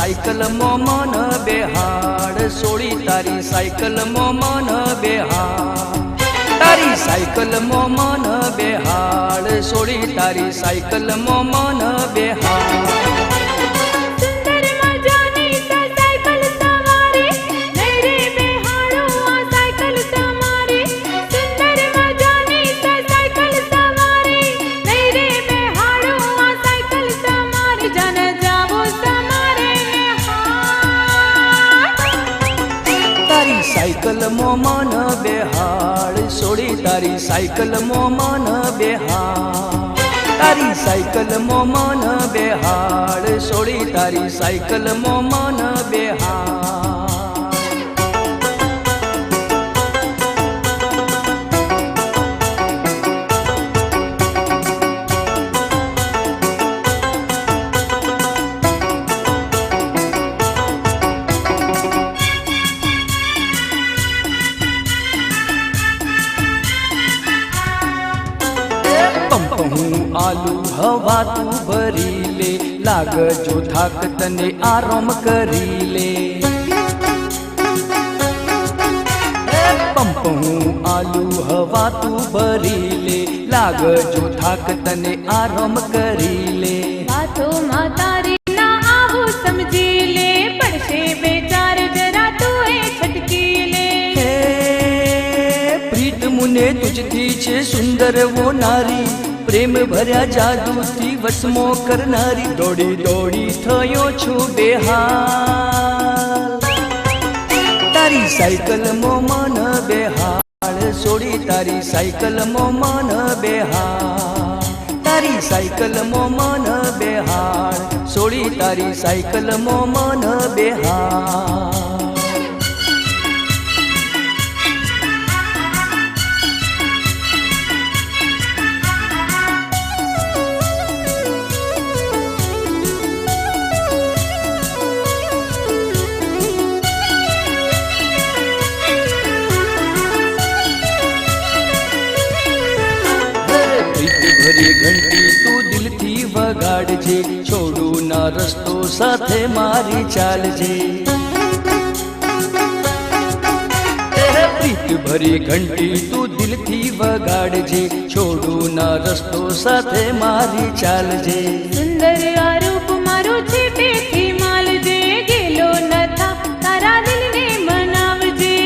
cycle મોમન બેહાડ સોળી તારી cycle મોમન બેહાડ તારી cycle મોમન બેહાડ સોળી તારી સાયકલ મોમન બેહાડ સાયકલ મોમન બેહાડ સોળી તારી સાયકલ મોમન બેહાડ તારી સાયકલ મોમન બેહાડ સોળી તારી સાયકલ મોમન બેહાડ आलू हवा तू भरी ले लाग जो थाक तने आराम करी ले पंप हूँ आलू हवा तू भरी ले लाग जो थाक तने आराम करी ले बातों में तारी ना आवो समझी ले पड़शे बेचार जरा तू छटकी ले प्रीत मुने तुझथी छे सुंदर वो नारी प्रेम भर्या जादू थी वसमो करनारी दौड़ी दौड़ी थयो छू बेहाल तारी सायकल मोमन बेहाल सोड़ी तारी सायकल मोमन बेहाल तारी सायकल मोमन बेहाल सोड़ी तारी सायकल मोमन बेहाल भरी घंटी तू दिल थी वगाड़जे छोड़ू ना रस्तो साथे मारी चालजे प्रीत भरी घंटी तू दिल थी वगाड़जे छोड़ू ना रस्तो साथे मारी चालजे सुंदर आरूप मारो छेटे थी मालजे गेलो न था तारा दिल ने मनावजे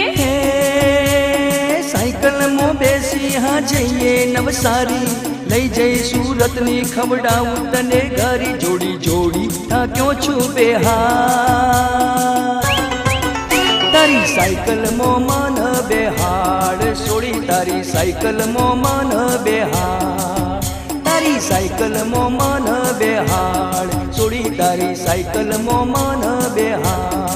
साइकिल मो बेसी हाँ जइए नवसारी लई जई सूरत नी खवડાવું તને ઘરી જોડી જોડી થાક્યો છું બેહાડ તારી સાયકલ મોમન બેહાડ સોળી તારી સાયકલ મોમન બેહાડ તારી સાયકલ મોમન બેહાડ સોળી તારી સાયકલ મોમન બેહાડ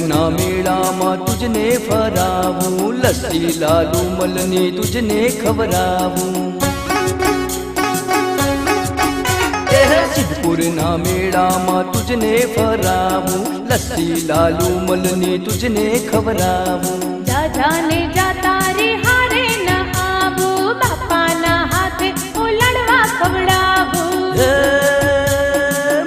ना मेला मा तुझने फरावूं लस्सी लालू मलनी तुझने खवरावूं सिद्धपुर ना मेला मा तुझने फरावूं लस्सी लालू मलनी तुझने खवरावूं जा जाने जाता रे हारे न आबू बापा ना हाथे ओ लड़वा खवड़ावू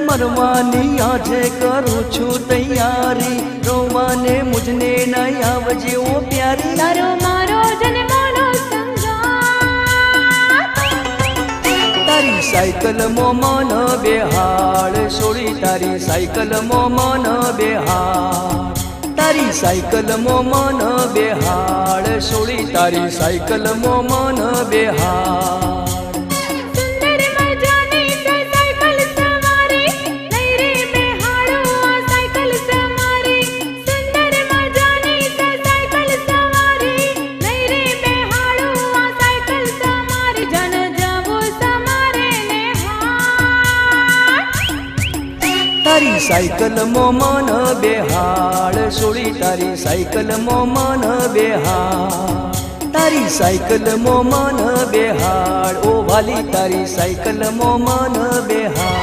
मरवानी आजे करूं छू तैयारी रोवाने मुझने न आवजे ओ प्यारी तारो मारो जन्मोनो संगात तारी सायकल मोमन बेहाड सोड़ी तारी सायकल मोमन बेहाड तारी सायकल मोमन बेहाड सोड़ी तारी सायकल मोमन बेहाड तारी सायकल मोमन बेहाड सोड़ी तारी सायकल मोमन बेहाड તારી સાયકલ મો મન બેહાડ ઓ વાલી તારી સાયકલ મો મન બેહાડ